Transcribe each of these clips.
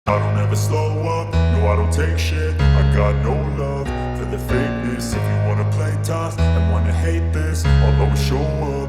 I don't ever slow up, no I don't take shit. I got no love for the fakeness. If you wanna play tough and wanna hate this, I'll always show up.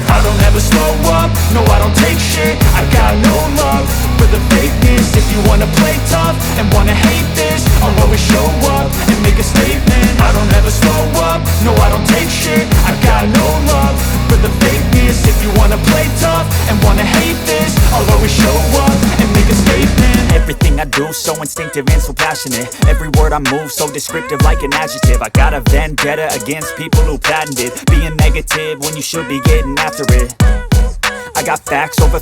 I don't ever slow up, no I don't take shit. I got no love for the fakeness. If you wanna play tough and wanna hate this, I'll always show up and make a statement. I don't ever slow up, no I don't take shit. I got no love for the fakeness. If you wanna play tough and wanna hate this, I'll always show up and make a statement. Everything I do so instinctive and so passionate. Every word I move so descriptive like an adjective. I got a vendetta against people who patented being negative when you should be getting after it. I got facts over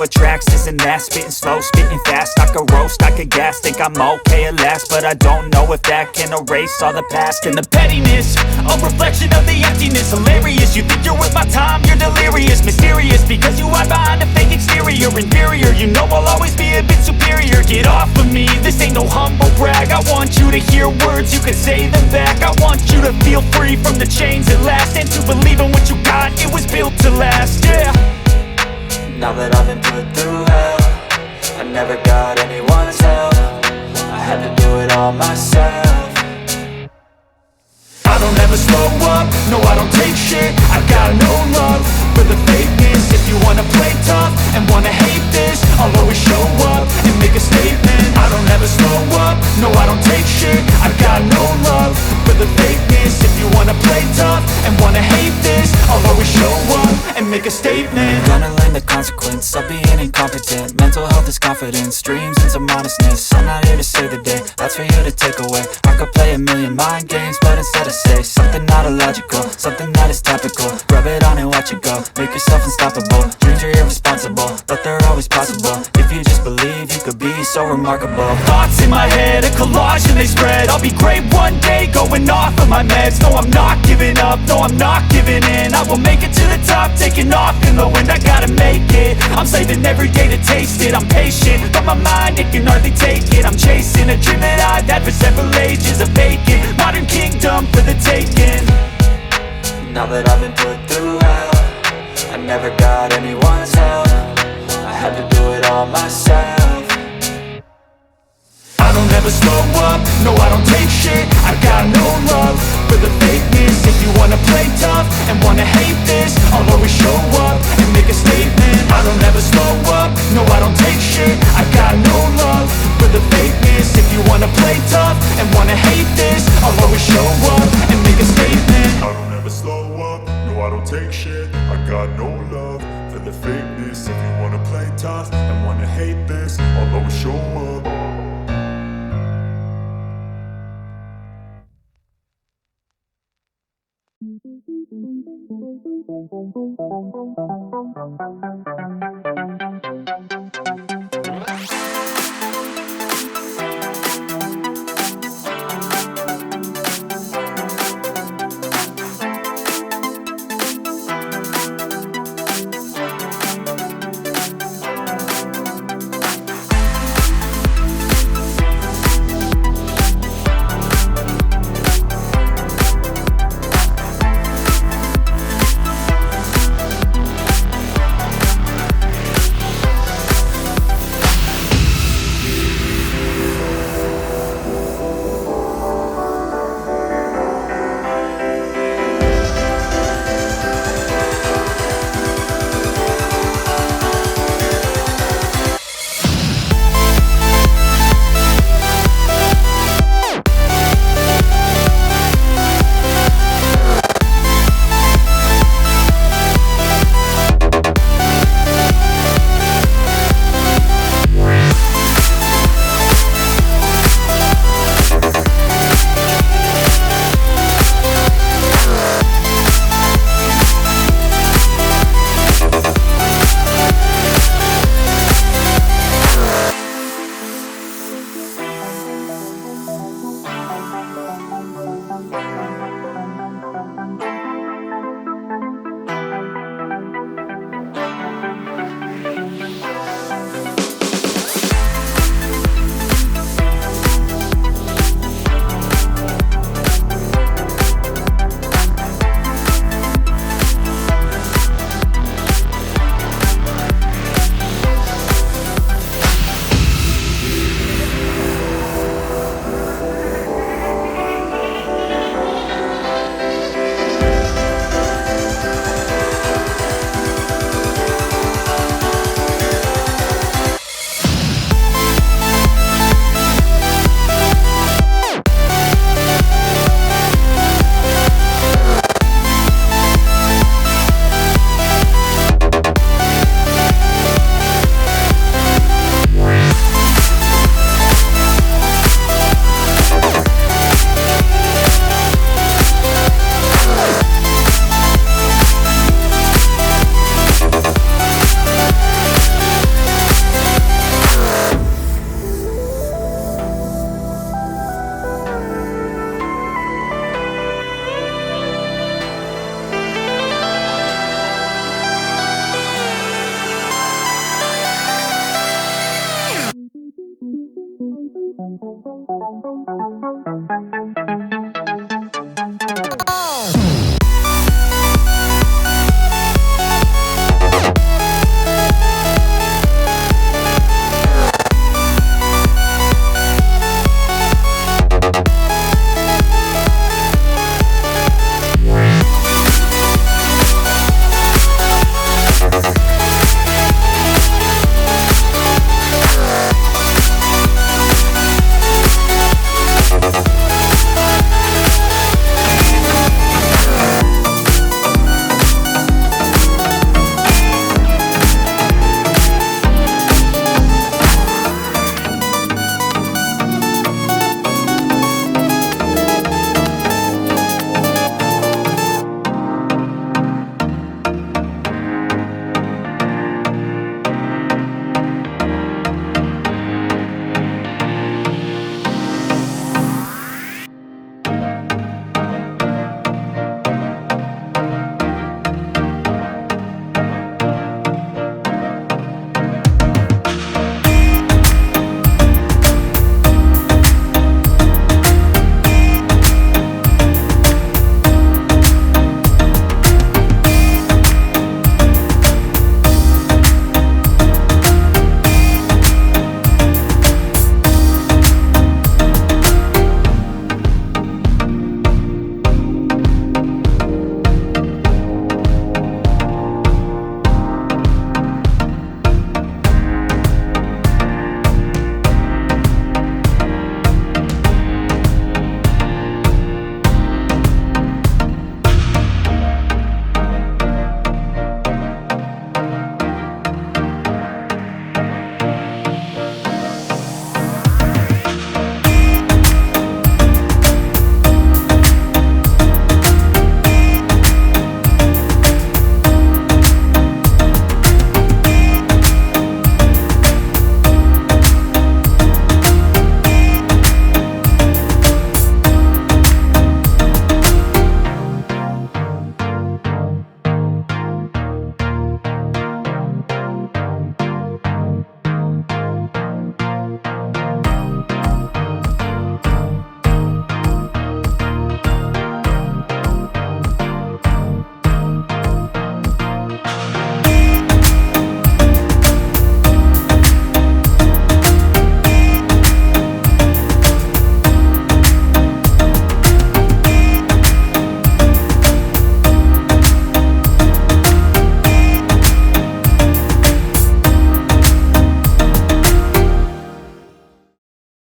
tracks, this and that. Spitting slow, spitting fast, I could roast, I could gas. Think I'm okay at last, but I don't know if that can erase all the past. And the pettiness, a reflection of the emptiness. Hilarious, you think you're worth my time, you're delirious. Mysterious, because you hide behind a fake exterior. Inferior, you know I'll always be a bit superior. Get off of me, this ain't no humble brag. I want you to hear words, you can say them back. I want you to feel free from the chains at last, and to believe in what you got, it was built to last, yeah. Now that I've been put through hell, I never got anyone's help. I had to do it all myself. I don't ever slow up, no I don't take shit. I got no love for the fakeness. If you wanna play tough and wanna hate this, I'll always show up and make a statement. I don't ever slow up, no I don't take shit. I got no love for the fakeness. If you wanna play tough and wanna hate this, I'll always show up and make a statement. Gonna learn the consequence of being incompetent. Mental health is confidence, dreams and some modestness. I'm not here to save the day, that's for you to take away. I could play a million mind games, but instead I say something not illogical, something that is topical. Rub it on and watch it go, make yourself unstoppable. Dreams are irresponsible, but they're always possible. If you just believe, you could be so remarkable. Thoughts in my head, a collage and they spread. I'll be great one day, going off of my meds. No, I'm not giving up, no, I'm not giving in. I will make it to the top, taking off in the wind. I gotta make it, I'm saving every day to taste it. I'm patient, but my mind, it can hardly take it. I'm chasing a dream that I've had for several ages. A vacant, modern kingdom for the taking. Now that I've been put through hell, I never got anyone's help. I had to do it all myself. I don't ever slow up, no I don't take shit. I got no love for the fakeness. If you wanna play tough and wanna hate this, I'll always show up and make a statement. I don't ever slow up, no I don't take shit. I got no love for the fakeness. If you wanna play tough and wanna hate this, I'll always show up and make a statement. I don't ever slow up, no I don't take shit. I got no love for the fakeness. If you wanna play tough and wanna hate this, I'll always show up.